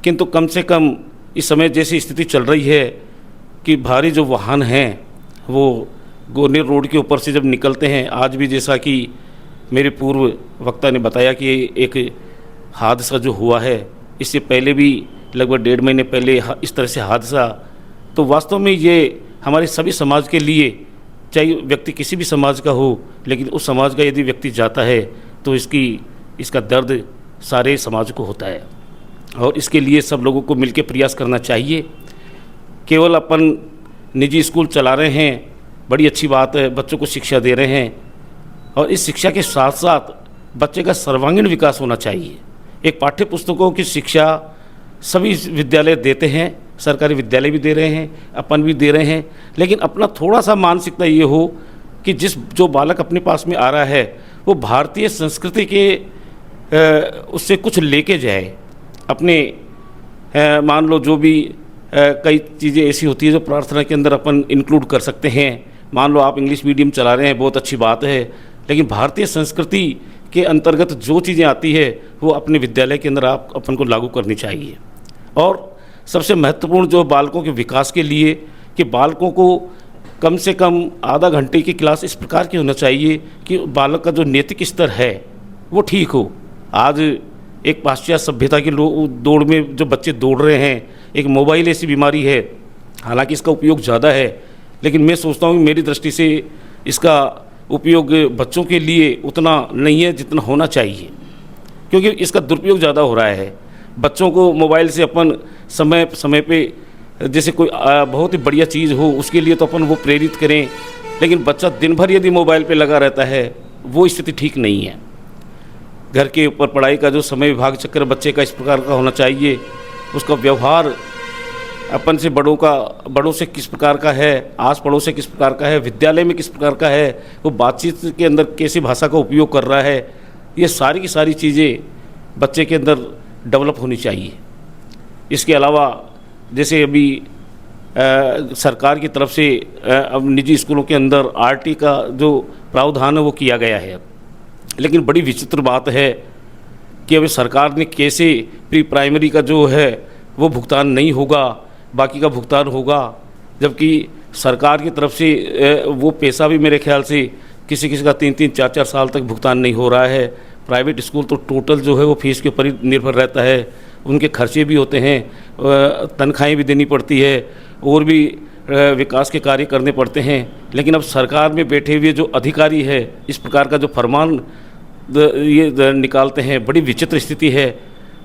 Speaker 5: किंतु कम से कम इस समय जैसी स्थिति चल रही है कि भारी जो वाहन हैं वो गोनेर रोड के ऊपर से जब निकलते हैं, आज भी जैसा कि मेरे पूर्व वक्ता ने बताया कि एक हादसा जो हुआ है, इससे पहले भी लगभग 1.5 महीने पहले इस तरह से हादसा, तो वास्तव में ये हमारे सभी समाज के लिए, चाहे व्यक्ति किसी भी समाज का हो, लेकिन उस समाज का यदि व्यक्ति जाता है तो इसका दर्द सारे समाज को होता है और इसके लिए सब लोगों को मिलकर प्रयास करना चाहिए। केवल अपन निजी स्कूल चला रहे हैं, बड़ी अच्छी बात है, बच्चों को शिक्षा दे रहे हैं, और इस शिक्षा के साथ साथ बच्चे का सर्वांगीण विकास होना चाहिए। एक पाठ्य पुस्तकों की शिक्षा सभी विद्यालय देते हैं, सरकारी विद्यालय भी दे रहे हैं, अपन भी दे रहे हैं, लेकिन अपना थोड़ा सा मानसिकता ये हो कि जो बालक अपने पास में आ रहा है वो भारतीय संस्कृति के उससे कुछ लेके जाए। अपने मान लो जो भी कई चीज़ें ऐसी होती है जो प्रार्थना के अंदर अपन इंक्लूड कर सकते हैं। मान लो आप इंग्लिश मीडियम चला रहे हैं, बहुत अच्छी बात है, लेकिन भारतीय संस्कृति के अंतर्गत जो चीज़ें आती है वो अपने विद्यालय के अंदर आप अपन को लागू करनी चाहिए। और सबसे महत्वपूर्ण जो बालकों के विकास के लिए कि बालकों को कम से कम आधा घंटे की क्लास इस प्रकार की होना चाहिए कि बालक का जो नैतिक स्तर है वो ठीक हो। आज एक पाश्चात्य सभ्यता की दौड़ में जो बच्चे दौड़ रहे हैं, एक मोबाइल ऐसी बीमारी है, हालांकि इसका उपयोग ज़्यादा है, लेकिन मैं सोचता हूँ कि मेरी दृष्टि से इसका उपयोग बच्चों के लिए उतना नहीं है जितना होना चाहिए, क्योंकि इसका दुरुपयोग ज़्यादा हो रहा है। बच्चों को मोबाइल से अपन समय समय पे जैसे कोई बहुत ही बढ़िया चीज़ हो उसके लिए तो अपन वो प्रेरित करें, लेकिन बच्चा दिन भर यदि मोबाइल पे लगा रहता है वो स्थिति ठीक नहीं है। घर के ऊपर पढ़ाई का जो समय विभाग चक्र बच्चे का इस प्रकार का होना चाहिए, उसका व्यवहार अपन से बड़ों से किस प्रकार का है, आस पड़ोस से किस प्रकार का है, विद्यालय में किस प्रकार का है, वो बातचीत के अंदर कैसी भाषा का उपयोग कर रहा है, ये सारी की सारी चीज़ें बच्चे के अंदर डेवलप होनी चाहिए। इसके अलावा जैसे अभी सरकार की तरफ से अब निजी स्कूलों के अंदर आरटी का जो प्रावधान है वो किया गया है, लेकिन बड़ी विचित्र बात है कि अभी सरकार ने कैसे प्री प्राइमरी का जो है वो भुगतान नहीं होगा, बाकी का भुगतान होगा, जबकि सरकार की तरफ से वो पैसा भी मेरे ख्याल से किसी का 3-3, 4-4 साल तक भुगतान नहीं हो रहा है। प्राइवेट स्कूल तो टोटल जो है वो फीस के ऊपर ही निर्भर रहता है, उनके खर्चे भी होते हैं, तनख्वाहें भी देनी पड़ती है और भी विकास के कार्य करने पड़ते हैं। लेकिन अब सरकार में बैठे हुए जो अधिकारी है इस प्रकार का जो फरमान ये निकालते हैं, बड़ी विचित्र स्थिति है।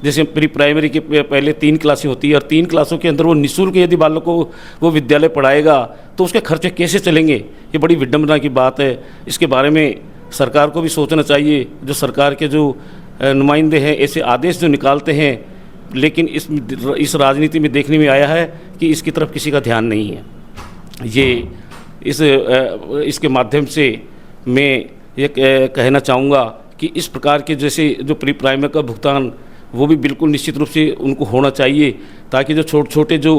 Speaker 5: जैसे प्री प्राइमरी के पहले 3 क्लासें होती है और 3 क्लासों के अंदर वो निःशुल्क यदि बालकों को वो विद्यालय पढ़ाएगा तो उसके खर्चे कैसे चलेंगे, ये बड़ी विडंबना की बात है। इसके बारे में सरकार को भी सोचना चाहिए। जो सरकार के जो नुमाइंदे हैं ऐसे आदेश जो निकालते हैं, लेकिन इस राजनीति में देखने में आया है कि इसकी तरफ किसी का ध्यान नहीं है। ये इसके माध्यम से मैं ये कहना चाहूँगा कि इस प्रकार के जैसे जो प्री प्राइमरी का भुगतान वो भी बिल्कुल निश्चित रूप से उनको होना चाहिए, ताकि जो छोटे छोटे जो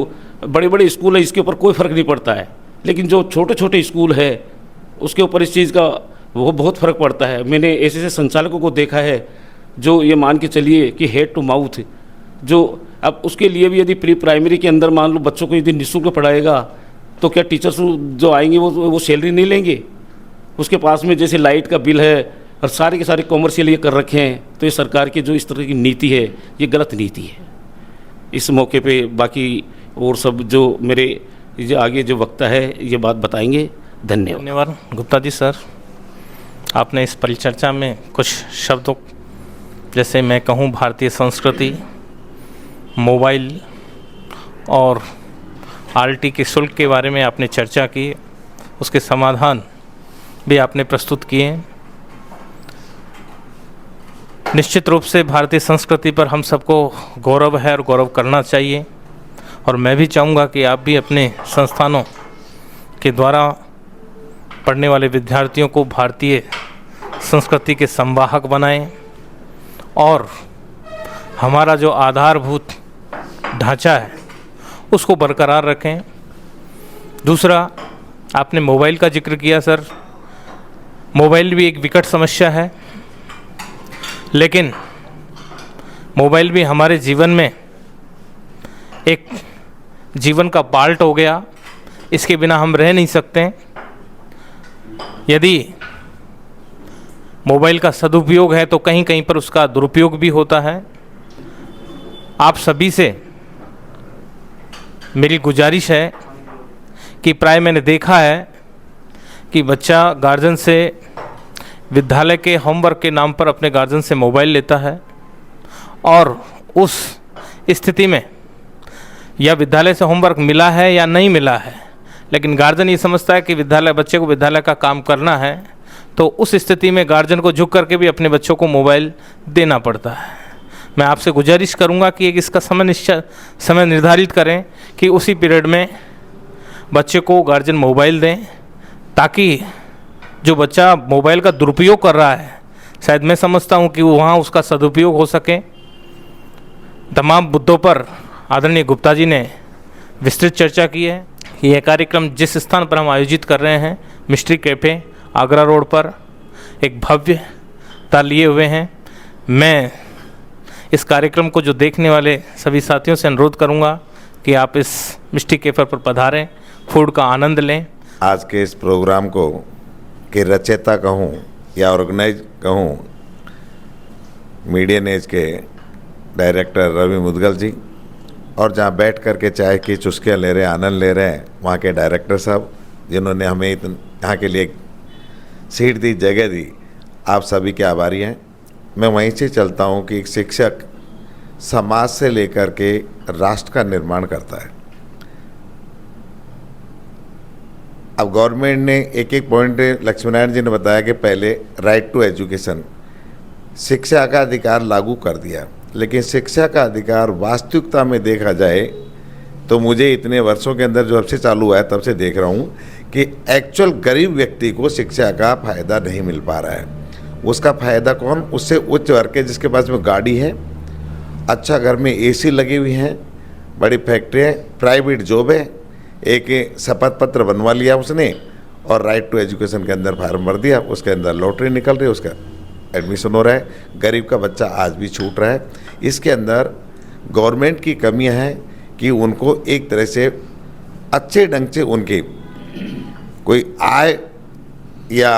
Speaker 5: बड़े बड़े स्कूल है इसके ऊपर कोई फ़र्क नहीं पड़ता है, लेकिन जो छोटे छोटे स्कूल है उसके ऊपर इस चीज़ का वो बहुत फ़र्क पड़ता है। मैंने ऐसे संचालकों को देखा है जो ये मान के चलिए कि हेड टू माउथ, जो अब उसके लिए भी यदि प्री प्राइमरी के अंदर मान लो बच्चों को यदि निःशुल्क पढ़ाएगा तो क्या टीचर्स जो आएंगे वो सैलरी नहीं लेंगे? उसके पास में जैसे लाइट का बिल है और सारे के सारे कॉमर्शियल ये कर रखे हैं, तो ये सरकार की जो इस तरह की नीति है ये गलत नीति है। इस मौके पे बाकी और सब जो मेरे जो आगे जो वक्ता है ये बात बताएंगे।
Speaker 2: धन्यवाद गुप्ता जी सर। आपने इस परिचर्चा में कुछ शब्दों जैसे मैं कहूँ भारतीय संस्कृति, मोबाइल और आरटी के शुल्क के बारे में आपने चर्चा की, उसके समाधान भी आपने प्रस्तुत किए। निश्चित रूप से भारतीय संस्कृति पर हम सबको गौरव है और गौरव करना चाहिए, और मैं भी चाहूँगा कि आप भी अपने संस्थानों के द्वारा पढ़ने वाले विद्यार्थियों को भारतीय संस्कृति के संवाहक बनाएं और हमारा जो आधारभूत ढांचा है उसको बरकरार रखें। दूसरा, आपने मोबाइल का जिक्र किया सर। मोबाइल भी एक विकट समस्या है, लेकिन मोबाइल भी हमारे जीवन में एक जीवन का पार्ट हो गया। इसके बिना हम रह नहीं सकते। यदि मोबाइल का सदुपयोग है तो कहीं कहीं पर उसका दुरुपयोग भी होता है। आप सभी से मेरी गुजारिश है कि प्राय मैंने देखा है कि बच्चा गार्जियन से विद्यालय के होमवर्क के नाम पर अपने गार्जियन से मोबाइल लेता है, और उस स्थिति में या विद्यालय से होमवर्क मिला है या नहीं मिला है, लेकिन गार्जियन ये समझता है कि बच्चे को विद्यालय का काम करना है, तो उस स्थिति में गार्जियन को झुक करके भी अपने बच्चों को मोबाइल देना पड़ता है। मैं आपसे गुजारिश करूंगा कि एक इसका समय निर्धारित करें कि उसी पीरियड में बच्चे को गार्जियन मोबाइल दें, ताकि जो बच्चा मोबाइल का दुरुपयोग कर रहा है, शायद मैं समझता हूं कि वहाँ उसका सदुपयोग हो सके। तमाम मुद्दों पर आदरणीय गुप्ता जी ने विस्तृत चर्चा की है। यह कार्यक्रम जिस स्थान पर हम आयोजित कर रहे हैं, मिस्ट्री कैफ़े आगरा रोड पर, एक भव्यता लिए हुए हैं। मैं इस कार्यक्रम को जो देखने वाले सभी साथियों से अनुरोध करूंगा कि आप इस मिस्ट्री कैफ़े पर पधारें, फूड का आनंद लें।
Speaker 6: आज के इस प्रोग्राम को के रचयिता कहूँ या ऑर्गेनाइज कहूँ, मीडियन एज के डायरेक्टर रवि मुदगल जी, और जहाँ बैठ कर के चाय की चुस्कियाँ ले रहे हैं, आनंद ले रहे हैं, वहाँ के डायरेक्टर साहब जिन्होंने हमें यहाँ के लिए सीट दी, जगह दी, आप सभी के आभारी हैं। मैं वहीं से चलता हूँ कि एक शिक्षक समाज से लेकर के राष्ट्र का निर्माण करता है। अब गवर्नमेंट ने एक एक पॉइंट लक्ष्मीनारायण जी ने बताया कि पहले राइट टू एजुकेशन, शिक्षा का अधिकार लागू कर दिया, लेकिन शिक्षा का अधिकार वास्तविकता में देखा जाए तो मुझे इतने वर्षों के अंदर जब से चालू हुआ है तब से देख रहा हूँ कि एक्चुअल गरीब व्यक्ति को शिक्षा का फ़ायदा नहीं मिल पा रहा है। उसका फ़ायदा कौन? उससे उच्च वर्ग के, जिसके पास में गाड़ी है, अच्छा घर में एसी लगी हुई हैं, बड़ी फैक्ट्री है, प्राइवेट जॉब है, एक शपथ पत्र बनवा लिया उसने और राइट टू एजुकेशन के अंदर फार्म भर दिया, उसके अंदर लॉटरी निकल रही है, उसका एडमिशन हो रहा है। गरीब का बच्चा आज भी छूट रहा है। इसके अंदर गवर्नमेंट की कमियां हैं कि उनको एक तरह से अच्छे ढंग से उनकी कोई आय या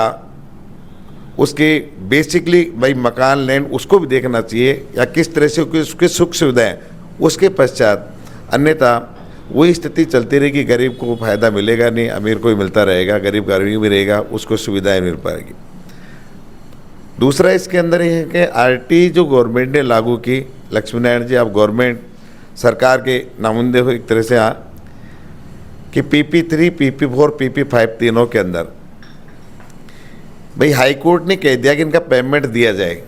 Speaker 6: उसके बेसिकली भाई मकान लैंड उसको भी देखना चाहिए, या किस तरह से उसकी सुख सुविधाएं, उसके पश्चात। अन्यथा वही स्थिति चलती रहेगी, गरीब को फ़ायदा मिलेगा नहीं, अमीर को ही मिलता रहेगा, गरीब गरीब भी रहेगा, उसको सुविधाएं मिल पाएगी। दूसरा इसके अंदर ये है कि आरटी जो गवर्नमेंट ने लागू की, लक्ष्मीनारायण जी आप गवर्नमेंट सरकार के नामुंदे हो एक तरह से, हाँ, कि PP3, PP4, PP5 तीनों के अंदर भाई हाई कोर्ट ने कह दिया कि इनका पेमेंट दिया जाए,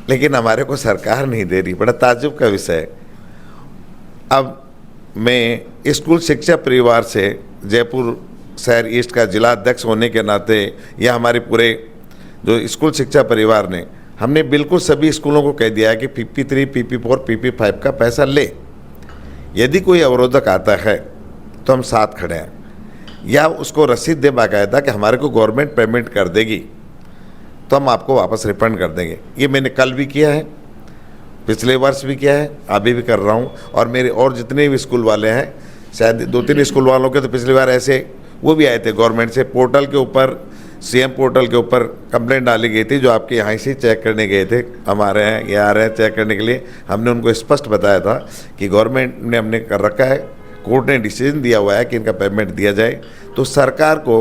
Speaker 6: लेकिन हमारे को सरकार नहीं दे रही। बड़ा ताज्जुब का विषय है। अब मैं स्कूल शिक्षा परिवार से जयपुर शहर ईस्ट का जिला अध्यक्ष होने के नाते या हमारे पूरे जो स्कूल शिक्षा परिवार ने, हमने बिल्कुल सभी स्कूलों को कह दिया है कि PP3, PP4, PP5 का पैसा ले। यदि कोई अवरोधक आता है तो हम साथ खड़े हैं, या उसको रसीद दे बाकायदा कि हमारे को गवर्नमेंट पेमेंट कर देगी तो हम आपको वापस रिफंड कर देंगे। ये मैंने कल भी किया है, पिछले वर्ष भी किया है, अभी भी कर रहा हूँ। और मेरे और जितने भी स्कूल वाले हैं, शायद 2-3 स्कूल वालों के तो पिछली बार ऐसे वो भी आए थे गवर्नमेंट से, पोर्टल के ऊपर, CM पोर्टल के ऊपर कंप्लेंट डाली गई थी, जो आपके यहाँ से चेक करने गए थे, हमारे यहाँ ये आ रहे हैं चेक करने के लिए। हमने उनको स्पष्ट बताया था कि गवर्नमेंट ने हमने कर रखा है, कोर्ट ने डिसीजन दिया हुआ है कि इनका पेमेंट दिया जाए। तो सरकार को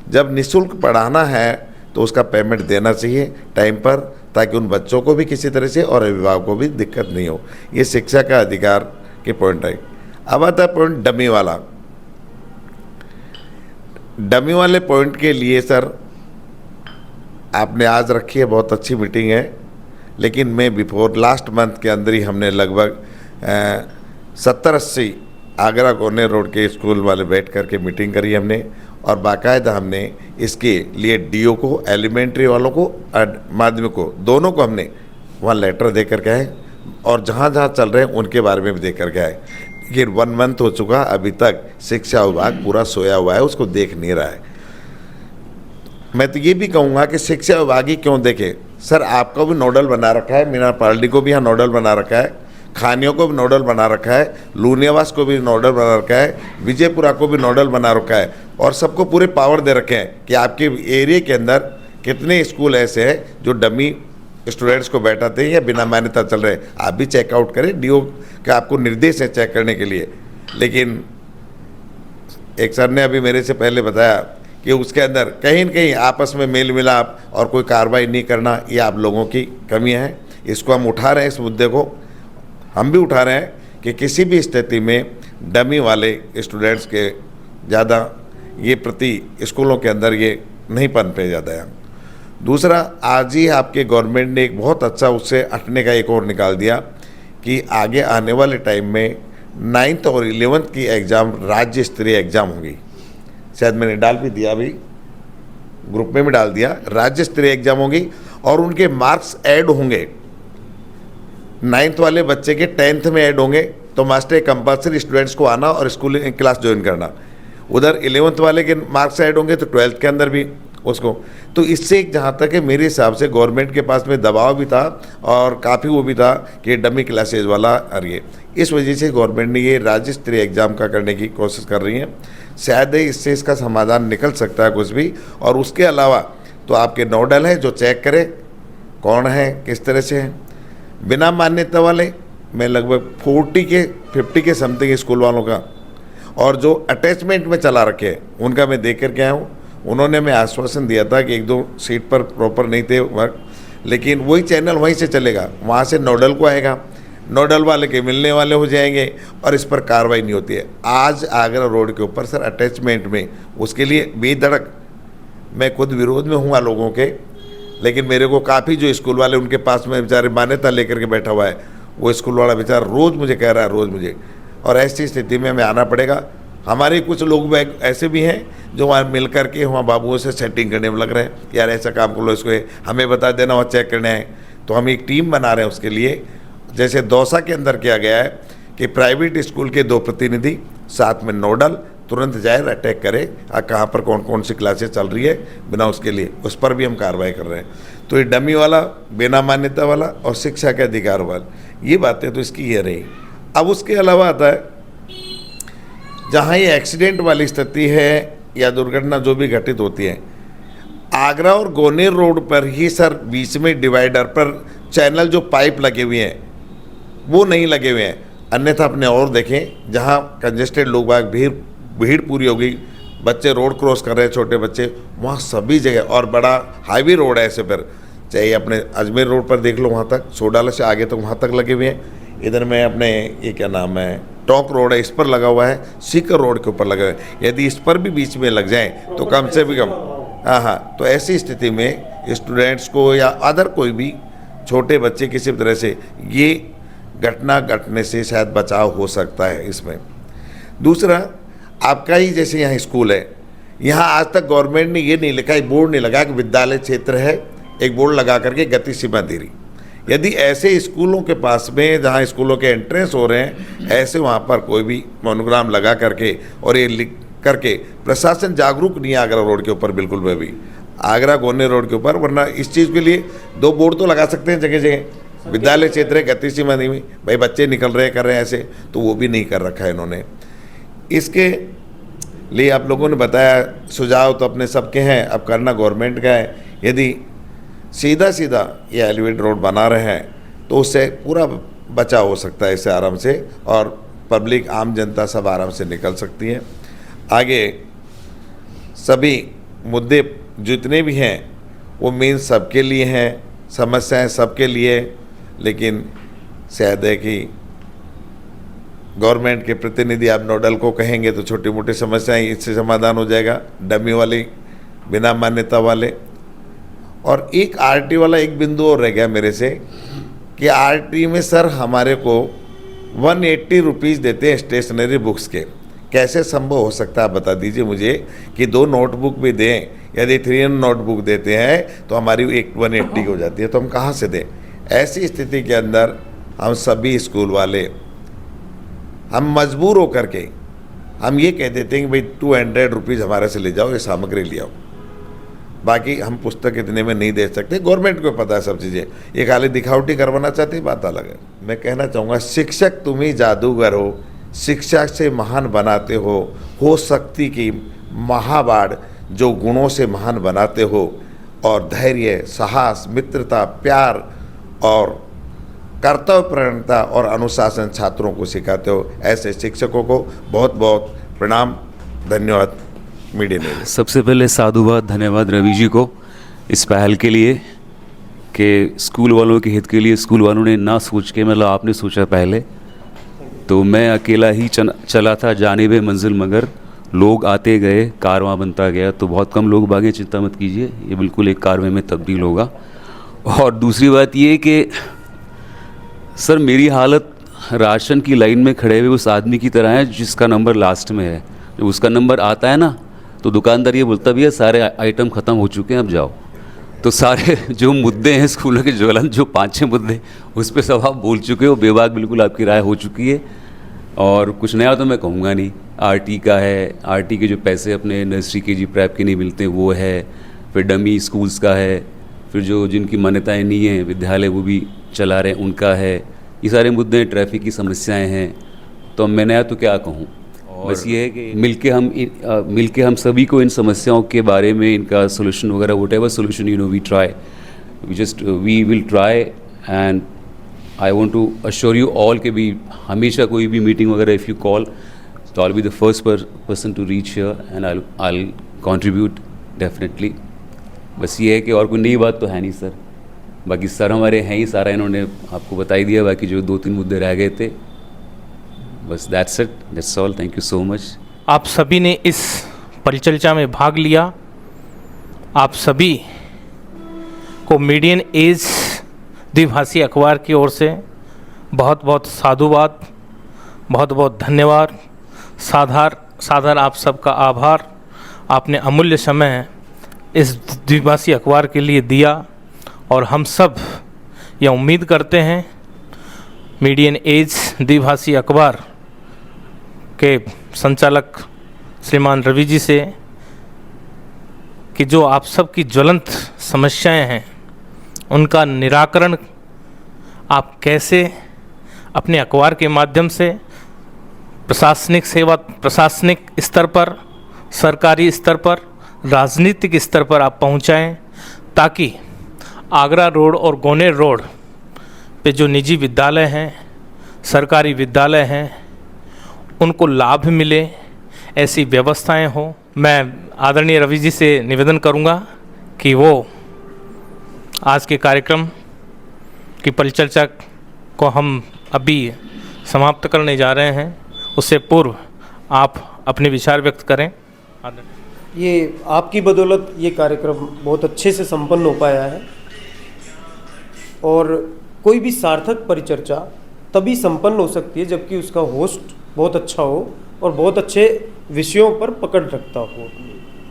Speaker 6: जब निःशुल्क पढ़ाना है तो उसका पेमेंट देना चाहिए टाइम पर, ताकि उन बच्चों को भी किसी तरह से और अभिभावकों को भी दिक्कत नहीं हो। ये शिक्षा का अधिकार के पॉइंट है। अब आता है पॉइंट डमी वाला। डमी वाले पॉइंट के लिए सर आपने आज रखी है, बहुत अच्छी मीटिंग है, लेकिन मैं बिफोर लास्ट मंथ के अंदर ही हमने लगभग 70-80 आगरा कोने रोड के स्कूल वाले बैठ करके मीटिंग करी हमने, और बाकायदा हमने इसके लिए DO को, एलिमेंट्री वालों को और माध्यमिक को, दोनों को हमने वहाँ लेटर दे करके आए, और जहाँ जहाँ चल रहे हैं उनके बारे में भी दे करके आए। ये 1 मंथ हो चुका, अभी तक शिक्षा विभाग पूरा सोया हुआ है, उसको देख नहीं रहा है। मैं तो ये भी कहूँगा कि शिक्षा विभाग ही क्यों देखे। सर आपको भी नोडल बना रखा है, मीना पार्डी को भी यहाँ नोडल बना रखा है, खानियों को भी नोडल बना रखा है, लूनियावास को भी नोडल बना रखा है, विजयपुरा को भी नोडल बना रखा है, और सबको पूरे पावर दे रखे हैं कि आपके एरिया के अंदर कितने स्कूल ऐसे हैं जो डमी स्टूडेंट्स को बैठाते हैं या बिना मान्यता चल रहे हैं। आप भी चेकआउट करें, DO का आपको निर्देश है चेक करने के लिए। लेकिन एक सर ने अभी मेरे से पहले बताया कि उसके अंदर कहीं न कहीं आपस में मेल मिलाप और कोई कार्रवाई नहीं करना, ये आप लोगों की कमी है। इसको हम उठा रहे हैं, इस मुद्दे को हम भी उठा रहे हैं कि किसी भी स्थिति में डमी वाले स्टूडेंट्स के ज़्यादा ये प्रति स्कूलों के अंदर ये नहीं पनपे ज़्यादा है। दूसरा, आज ही आपके गवर्नमेंट ने एक बहुत अच्छा उससे हटने का एक और निकाल दिया कि आगे आने वाले टाइम में 9th और 11th की एग्ज़ाम राज्य स्तरीय एग्ज़ाम होगी। शायद मैंने डाल भी दिया, अभी ग्रुप में भी डाल दिया, राज्य स्तरीय एग्ज़ाम होगी और उनके मार्क्स ऐड होंगे। 9th वाले बच्चे के 10th में ऐड होंगे, तो मास्टर कंपल्सरी स्टूडेंट्स को आना और स्कूल क्लास ज्वाइन करना। उधर 11th वाले के मार्क्स ऐड होंगे तो 12th के अंदर भी उसको। तो इससे जहाँ तक है मेरे हिसाब से गवर्नमेंट के पास में दबाव भी था और काफ़ी वो भी था कि डमी क्लासेज वाला आ रही है। इस वजह से गवर्नमेंट ने ये राज्य स्तरीय एग्ज़ाम का करने की कोशिश कर रही है। शायद इससे इसका समाधान निकल सकता है कुछ भी। और उसके अलावा तो आपके नोडल हैं जो चेक करें कौन है, किस तरह से हैं। बिना मान्यता वाले मैं लगभग 50 के समथिंग स्कूल वालों का, और जो अटैचमेंट में चला रखे हैं उनका मैं देख कर के आया हूँ। उन्होंने मैं आश्वासन दिया था कि 1-2 सीट पर प्रॉपर नहीं थे वर्क, लेकिन वही चैनल वहीं से चलेगा, वहाँ से नोडल को आएगा, नोडल वाले के मिलने वाले हो जाएंगे और इस पर कार्रवाई नहीं होती है। आज आगरा रोड के ऊपर सर अटैचमेंट में उसके लिए बेधड़क मैं खुद विरोध में हुआ लोगों के, लेकिन मेरे को काफ़ी जो स्कूल वाले उनके पास में बेचारे मान्यता लेकर के बैठा हुआ है, वो स्कूल वाला बेचारा रोज़ मुझे कह रहा है, रोज़ मुझे, और ऐसी स्थिति में हमें आना पड़ेगा। हमारे कुछ लोग ऐसे भी हैं जो वहाँ मिल कर के वहाँ बाबुओं से सेटिंग करने में लग रहे हैं, यार ऐसा काम कर लो, इसको हमें बता देना, वहाँ चेक करने आए। तो हम एक टीम बना रहे हैं उसके लिए। जैसे दौसा के अंदर किया गया है कि प्राइवेट स्कूल के 2 प्रतिनिधि साथ में नोडल तुरंत जाए, अटैक करे कहाँ पर कौन कौन सी क्लासेस चल रही है, बिना उसके लिए उस पर भी हम कार्रवाई कर रहे हैं। तो ये डमी वाला, बिना मान्यता वाला और शिक्षा के अधिकार वाला, ये बातें तो इसकी ये रही। अब उसके अलावा आता है जहाँ ये एक्सीडेंट वाली स्थिति है या दुर्घटना जो भी घटित होती है, आगरा और गोनेर रोड पर ही सर बीच में डिवाइडर पर चैनल जो पाइप लगे हुए हैं वो नहीं लगे हुए हैं। अन्यथा अपने और देखें जहाँ कंजेस्टेड लोग बाग भीड़ पूरी हो गई, बच्चे रोड क्रॉस कर रहे हैं, छोटे बच्चे, वहाँ सभी जगह, और बड़ा हाईवे रोड है ऐसे पर, चाहे अपने अजमेर रोड पर देख लो, वहाँ तक सोडाला से आगे तक वहाँ तक लगे हुए हैं। इधर में अपने ये क्या नाम है, टोंक रोड है, इस पर लगा हुआ है, सीकर रोड के ऊपर लगा हुआ है। यदि इस पर भी बीच में लग जाए तो कम से भी कम हाँ, तो ऐसी स्थिति में स्टूडेंट्स को या अदर कोई भी छोटे बच्चे किसी भी तरह से ये घटना घटने से शायद बचाव हो सकता है इसमें। दूसरा, आपका ही जैसे यहाँ स्कूल है, यहाँ आज तक गवर्नमेंट ने ये नहीं लिखा, एक बोर्ड नहीं लगा कि विद्यालय क्षेत्र है, एक बोर्ड लगा करके गति सीमा दे रही। यदि ऐसे स्कूलों के पास में जहाँ स्कूलों के एंट्रेंस हो रहे हैं, ऐसे वहाँ पर कोई भी मोनोग्राम लगा करके और ये लिख करके, प्रशासन जागरूक नहीं है आगरा रोड के ऊपर बिल्कुल भी, आगरा गोने रोड के ऊपर, वरना इस चीज़ के लिए 2 बोर्ड तो लगा सकते हैं जगह जगह, विद्यालय क्षेत्र है, गति सीमा नहीं हुई, भाई बच्चे निकल रहे कर रहे हैं ऐसे, तो वो भी नहीं कर रखा है इन्होंने। इसके लिए आप लोगों ने बताया, सुझाव तो अपने सबके हैं, अब करना गवर्नमेंट का है। यदि सीधा सीधा ये एलिवेटेड रोड बना रहे हैं तो उससे पूरा बचाव हो सकता है इससे आराम से, और पब्लिक आम जनता सब आराम से निकल सकती है। आगे सभी मुद्दे जितने भी हैं वो मेन सबके लिए हैं, समस्याएं सबके लिए, लेकिन शायद है कि गवर्नमेंट के प्रतिनिधि आप नोडल को कहेंगे तो छोटी मोटी समस्याएं इससे समाधान हो जाएगा, डमी वाली, बिना मान्यता वाले। और एक आरटी वाला एक बिंदु और रह गया मेरे से कि आरटी में सर हमारे को 180 रुपीज़ देते हैं स्टेशनरी बुक्स के, कैसे संभव हो सकता है आप बता दीजिए मुझे कि 2 नोटबुक भी दें, यदि 3 नोटबुक देते हैं तो हमारी एक 180 हो जाती है, तो हम कहाँ से दें। ऐसी स्थिति के अंदर हम सभी स्कूल वाले हम मजबूर हो करके हम ये कह देते हैं कि भाई 200 रुपीज़ हमारे से ले जाओ, ये सामग्री ले आओ, बाकी हम पुस्तक इतने में नहीं दे सकते। गवर्नमेंट को पता है सब चीज़ें, ये खाली दिखावटी करवाना चाहती है, बात अलग है। मैं कहना चाहूँगा, शिक्षक तुम ही जादूगर हो, शिक्षा से महान बनाते हो शक्ति की महाबाढ़ जो गुणों से महान बनाते हो, और धैर्य, साहस, मित्रता, प्यार और कर्तव्यपरायणता और अनुशासन छात्रों को सिखाते हो। ऐसे शिक्षकों को बहुत बहुत प्रणाम, धन्यवाद। मीडिया में
Speaker 7: सबसे पहले साधुवाद, धन्यवाद रवि जी को इस पहल के लिए कि स्कूल वालों के हित के लिए स्कूल वालों ने ना सोच के, मतलब आपने सोचा पहले, तो मैं अकेला ही चला था जानिब मंजिल, मगर लोग आते गए, कारवां बनता गया, तो बहुत कम लोग भागे, चिंता मत कीजिए, ये बिल्कुल एक कारवे में तब्दील होगा। और दूसरी बात ये कि सर मेरी हालत राशन की लाइन में खड़े हुए उस आदमी की तरह है जिसका नंबर लास्ट में है। जब उसका नंबर आता है ना तो दुकानदार ये बोलता भी है सारे आइटम ख़त्म हो चुके हैं, अब जाओ। तो सारे जो मुद्दे हैं स्कूलों के ज्वलंत, जो 5-6 मुद्दे, उस पर सब आप बोल चुके हो, बेबाक बिल्कुल आपकी राय हो चुकी है, और कुछ नया तो मैं कहूँगा नहीं। आरटी का है, आरटी के जो पैसे अपने नर्सरी केजी प्रेप के नहीं मिलते वो है, फिर डमी स्कूल्स का है, फिर जो जिनकी मान्यताएं नहीं हैं विद्यालय वो भी चला रहे हैं उनका है, ये सारे मुद्दे, ट्रैफिक की समस्याएं हैं। तो मैं नया तो क्या कहूँ, बस ये है कि मिलके हम सभी को इन समस्याओं के बारे में, इनका सोल्यूशन वगैरह, whatever solution we will try. And I want to assure you all कि भी हमेशा कोई भी मीटिंग वगैरह इफ़ यू कॉल तो I be the first person to reach here and I contribute definitely. बस ये है कि और कोई नई बात तो है नहीं सर, बाकी सर हमारे हैं ही, सारा इन्होंने आपको बता ही दिया, बाकी जो 2-3 मुद्दे रह गए थे बस that's it, that's all, thank you so much.
Speaker 2: आप सभी ने इस परिचर्चा में भाग लिया, आप सभी को मीडियन एज द्विभाषी अखबार की ओर से बहुत बहुत साधुवाद, बहुत बहुत धन्यवाद, साधार आप सबका आभार। आपने अमूल्य समय इस द्विभाषी अखबार के लिए दिया, और हम सब यह उम्मीद करते हैं मीडियन एज द्विभाषी अखबार के संचालक श्रीमान रवि जी से कि जो आप सब की ज्वलंत समस्याएं हैं उनका निराकरण आप कैसे अपने अखबार के माध्यम से प्रशासनिक सेवा, प्रशासनिक स्तर पर, सरकारी स्तर पर, राजनीतिक स्तर पर आप पहुंचाएं, ताकि आगरा रोड और गोनेर रोड पे जो निजी विद्यालय हैं, सरकारी विद्यालय हैं, उनको लाभ मिले, ऐसी व्यवस्थाएं हो। मैं आदरणीय रवि जी से निवेदन करूंगा कि वो आज के कार्यक्रम की परिचर्चा को हम अभी समाप्त करने जा रहे हैं, उससे पूर्व आप अपने विचार व्यक्त करें।
Speaker 1: ये आपकी बदौलत ये कार्यक्रम बहुत अच्छे से संपन्न हो पाया है। और कोई भी सार्थक परिचर्चा तभी संपन्न हो सकती है जबकि उसका होस्ट बहुत अच्छा हो और बहुत अच्छे विषयों पर पकड़ रखता हो।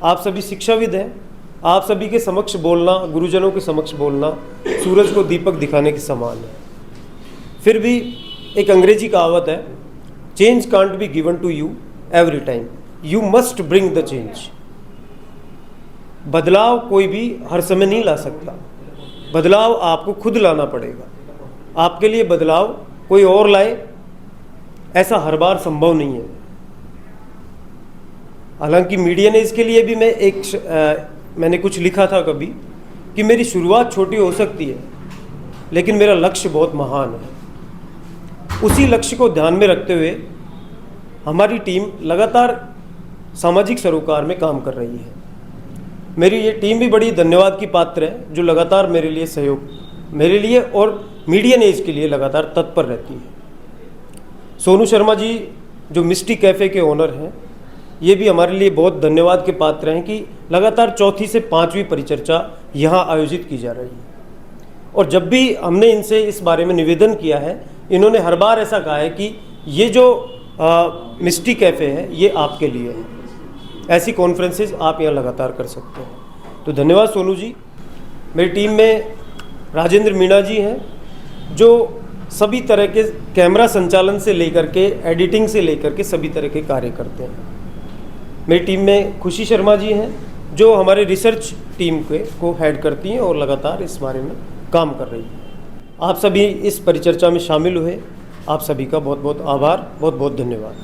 Speaker 1: आप सभी शिक्षाविद हैं, आप सभी के समक्ष बोलना, गुरुजनों के समक्ष बोलना सूरज को दीपक दिखाने के समान है। फिर भी एक अंग्रेजी कहावत है, change can't be given to you every time, you must bring the change. बदलाव कोई भी हर समय नहीं ला सकता, बदलाव आपको खुद लाना पड़ेगा। आपके लिए बदलाव कोई और लाए ऐसा हर बार संभव नहीं है। हालांकि मीडिया ने इसके लिए भी मैंने कुछ लिखा था कभी कि मेरी शुरुआत छोटी हो सकती है लेकिन मेरा लक्ष्य बहुत महान है। उसी लक्ष्य को ध्यान में रखते हुए हमारी टीम लगातार सामाजिक सरोकार में काम कर रही है। मेरी ये टीम भी बड़ी धन्यवाद की पात्र है जो लगातार मेरे लिए सहयोग, मेरे लिए और मीडिया ने इसके लिए लगातार तत्पर रहती है। सोनू शर्मा जी जो मिस्टी कैफ़े के ओनर हैं, ये भी हमारे लिए बहुत धन्यवाद के पात्र हैं कि लगातार चौथी से 5वीं परिचर्चा यहाँ आयोजित की जा रही है। और जब भी हमने इनसे इस बारे में निवेदन किया है, इन्होंने हर बार ऐसा कहा है कि ये जो मिस्टी कैफ़े है ये आपके लिए है, ऐसी कॉन्फ्रेंसेज आप यहाँ लगातार कर सकते हैं। तो धन्यवाद सोनू जी। मेरी टीम में राजेंद्र मीणा जी हैं जो सभी तरह के कैमरा संचालन से लेकर के एडिटिंग से लेकर के सभी तरह के कार्य करते हैं। मेरी टीम में खुशी शर्मा जी हैं जो हमारे रिसर्च टीम को हेड करती हैं और लगातार इस बारे में काम कर रही हैं। आप सभी इस परिचर्चा में शामिल हुए, आप सभी का बहुत बहुत आभार, बहुत बहुत धन्यवाद।